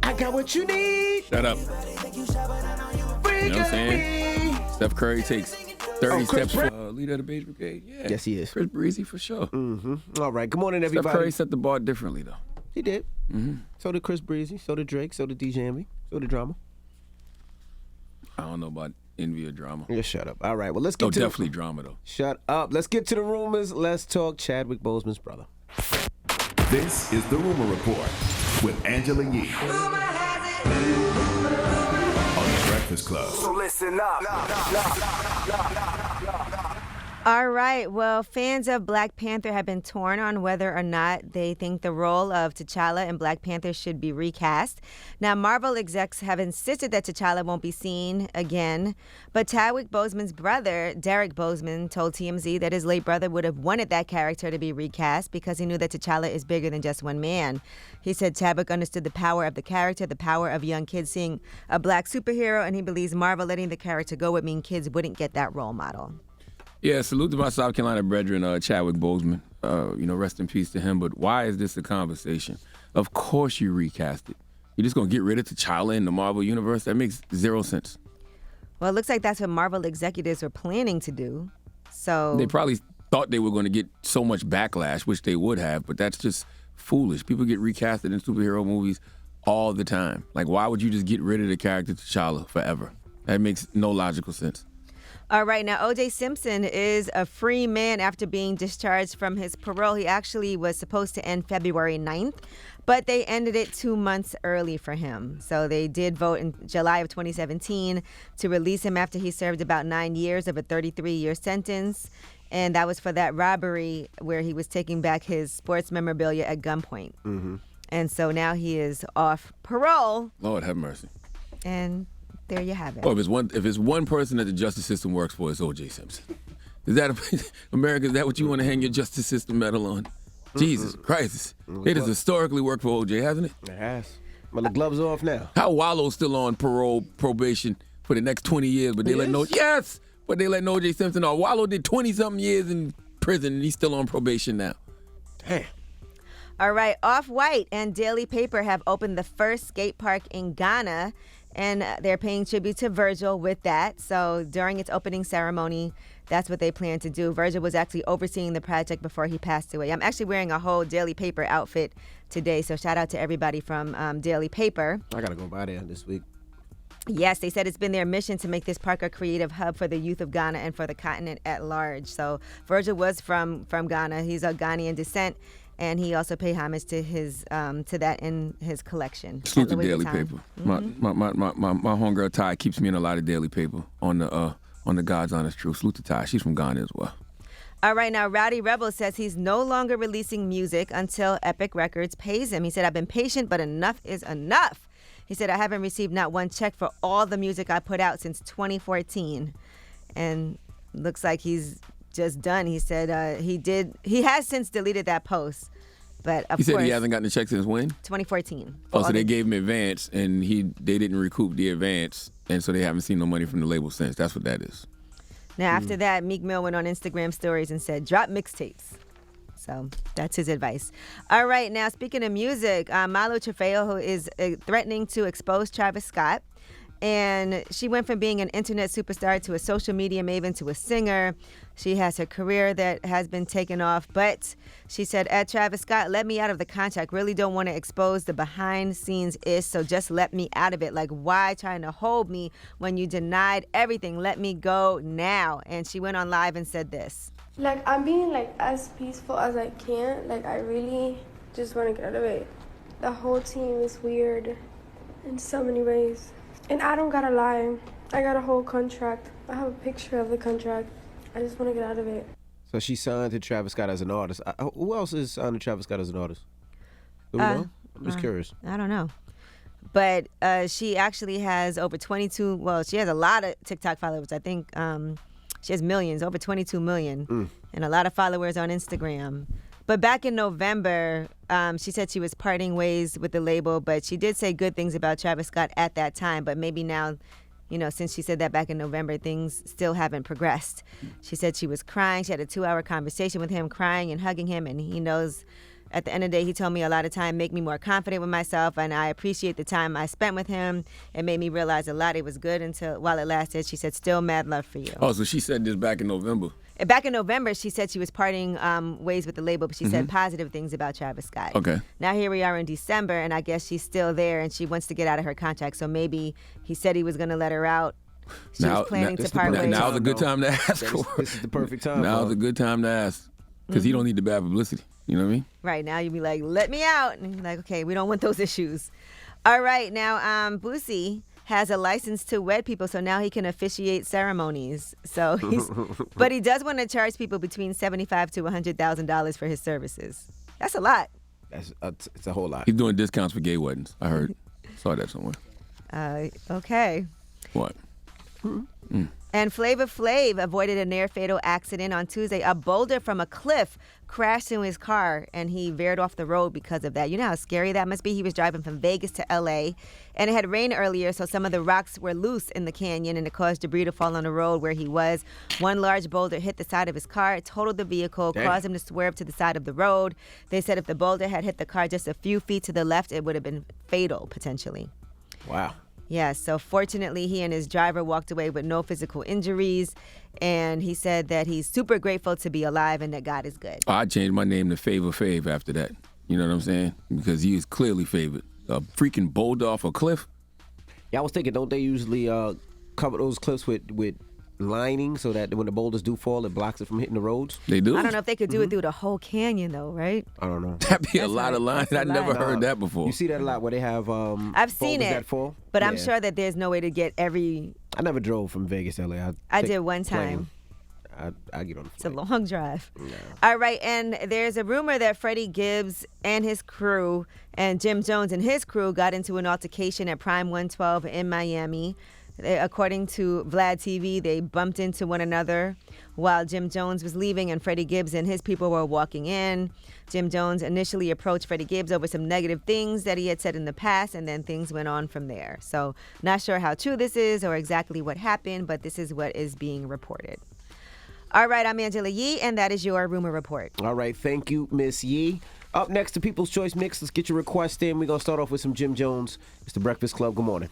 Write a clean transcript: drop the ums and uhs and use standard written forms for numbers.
I got what you need. Shut up. You know what I'm saying? Steph Curry takes 30 steps for leader of the Beige Brigade. Yeah. Yes, he is. Chris Breezy for sure. Mm-hmm. All right. Good morning, everybody. Steph Curry set the bar differently, though. He did. Mm-hmm. So did Chris Breezy. So did Drake. So did DJ Envy. So did Drama. I don't know about Envy or Drama. Yeah, shut up. All right. Well, let's get to definitely Drama, though. Shut up. Let's get to the rumors. Let's talk Chadwick Boseman's brother. This is the Rumor Report with Angela Yee on The Breakfast Club. So listen up. All right. Well, fans of Black Panther have been torn on whether or not they think the role of T'Challa in Black Panther should be recast. Now, Marvel execs have insisted that T'Challa won't be seen again, but Chadwick Boseman's brother, Derek Boseman, told TMZ that his late brother would have wanted that character to be recast because he knew that T'Challa is bigger than just one man. He said Chadwick understood the power of the character, the power of young kids seeing a Black superhero, and he believes Marvel letting the character go would mean kids wouldn't get that role model. Yeah, salute to my South Carolina brethren, Chadwick Boseman. Rest in peace to him. But why is this a conversation? Of course you recast it. You're just going to get rid of T'Challa in the Marvel Universe? That makes zero sense. Well, it looks like that's what Marvel executives are planning to do. So they probably thought they were going to get so much backlash, which they would have, but that's just foolish. People get recasted in superhero movies all the time. Like, why would you just get rid of the character T'Challa forever? That makes no logical sense. All right, now O.J. Simpson is a free man after being discharged from his parole. He actually was supposed to end February 9th, but they ended it 2 months early for him. So they did vote in July of 2017 to release him after he served about 9 years of a 33-year sentence. And that was for that robbery where he was taking back his sports memorabilia at gunpoint. Mm-hmm. And so now he is off parole. Lord have mercy. And there you have it. Oh, if it's one person that the justice system works for, it's O.J. Simpson. Is that America? Is that what you want to hang your justice system medal on? Mm-hmm. Jesus Christ! It has historically worked for O.J., hasn't it? It has. Well, the gloves are off now. How Wallow's still on probation for the next 20 years, but they let O.J. Simpson off. Wallow did 20-something years in prison, and he's still on probation now. Damn. All right, Off-White and Daily Paper have opened the first skate park in Ghana. And they're paying tribute to Virgil with that. So during its opening ceremony, that's what they plan to do. Virgil was actually overseeing the project before he passed away. I'm actually wearing a whole Daily Paper outfit today. So shout out to everybody from Daily Paper. I got to go by there this week. Yes, they said it's been their mission to make this park a creative hub for the youth of Ghana and for the continent at large. So Virgil was from Ghana. He's of Ghanaian descent. And he also paid homage to his to that in his collection. Salute to Daily Paper. Mm-hmm. My homegirl Ty keeps me in a lot of Daily Paper on the God's Honest Truth. Salute to Ty. She's from Ghana as well. All right, now Rowdy Rebel says he's no longer releasing music until Epic Records pays him. He said, I've been patient, but enough is enough. He said, I haven't received not one check for all the music I put out since 2014. And looks like he's just done. He said he has since deleted that post. But of course, he said he hasn't gotten a check since when? 2014. Oh, so they gave him advance, and they didn't recoup the advance, and so they haven't seen no money from the label since. That's what that is. Now, after that, Meek Mill went on Instagram stories and said, drop mixtapes. So that's his advice. All right, now speaking of music, Milo Trefeo, who is threatening to expose Travis Scott. And she went from being an internet superstar to a social media maven to a singer. She has her career that has been taken off. But she said, Travis Scott, let me out of the contract. Really don't want to expose the behind-scenes ish, so just let me out of it. Like, why trying to hold me when you denied everything? Let me go now. And she went on live and said this. Like, I'm being, like, as peaceful as I can. Like, I really just want to get out of it. The whole team is weird in so many ways. And I don't gotta lie. I got a whole contract. I have a picture of the contract. I just want to get out of it. So she signed to Travis Scott as an artist. Who else is signed to Travis Scott as an artist? Do we know? I'm just curious. I don't know. But she actually has over 22, well, she has a lot of TikTok followers. I think she has millions, over 22 million, and a lot of followers on Instagram. But back in November, she said she was parting ways with the label, but she did say good things about Travis Scott at that time. But maybe now, since she said that back in November, things still haven't progressed. She said she was crying. She had a 2-hour conversation with him, crying and hugging him, and he knows At the end of the day, he told me a lot of time make me more confident with myself, and I appreciate the time I spent with him. It made me realize a lot. It was good until while it lasted. She said, still mad love for you. Oh, so she said this back in November. Back in November, she said she was parting ways with the label, but she said positive things about Travis Scott. Okay. Now here we are in December, and I guess she's still there, and she wants to get out of her contract. So maybe he said he was going to let her out. She was planning to part ways. Now's a good time to ask. This is the perfect time. Now's a good time to ask. Because he don't need the bad publicity. You know what I mean? Right, now you'd be like, let me out. And you're like, okay, we don't want those issues. All right, now Boosie has a license to wed people, so now he can officiate ceremonies. So but he does want to charge people between $75,000 to $100,000 for his services. That's a lot. It's a whole lot. He's doing discounts for gay weddings. I heard. Saw that somewhere. Okay. What? And Flavor Flav avoided a near-fatal accident on Tuesday. A boulder from a cliff crashed into his car, and he veered off the road because of that. You know how scary that must be? He was driving from Vegas to L.A., and it had rained earlier, so some of the rocks were loose in the canyon, and it caused debris to fall on the road where he was. One large boulder hit the side of his car. It totaled the vehicle, caused him to swerve to the side of the road. They said if the boulder had hit the car just a few feet to the left, it would have been fatal, potentially. Wow. Yeah, so fortunately, he and his driver walked away with no physical injuries, and he said that he's super grateful to be alive and that God is good. I changed my name to Favor Fave after that. You know what I'm saying? Because he is clearly favored. A freaking boulder off a cliff? Yeah, I was thinking, don't they usually cover those cliffs with lining so that when the boulders do fall, it blocks it from hitting the roads? They do? I don't know if they could do it through the whole canyon, though, right? I don't know. That'd be a lot of lines. I never heard that before. You see that a lot where they have I've seen it, that fall? but I'm sure that there's no way to get every... I never drove from Vegas to LA. I did one time. I get on the flight. It's a long drive. No. All right, and there's a rumor that Freddie Gibbs and his crew and Jim Jones and his crew got into an altercation at Prime 112 in Miami. According to Vlad TV, they bumped into one another while Jim Jones was leaving and Freddie Gibbs and his people were walking in. Jim Jones initially approached Freddie Gibbs over some negative things that he had said in the past, and then things went on from there. So not sure how true this is or exactly what happened, but this is what is being reported. All right, I'm Angela Yee, and that is your Rumor Report. All right, thank you, Miss Yee. Up next, the People's Choice Mix. Let's get your request in. We're going to start off with some Jim Jones. It's the Breakfast Club. Good morning.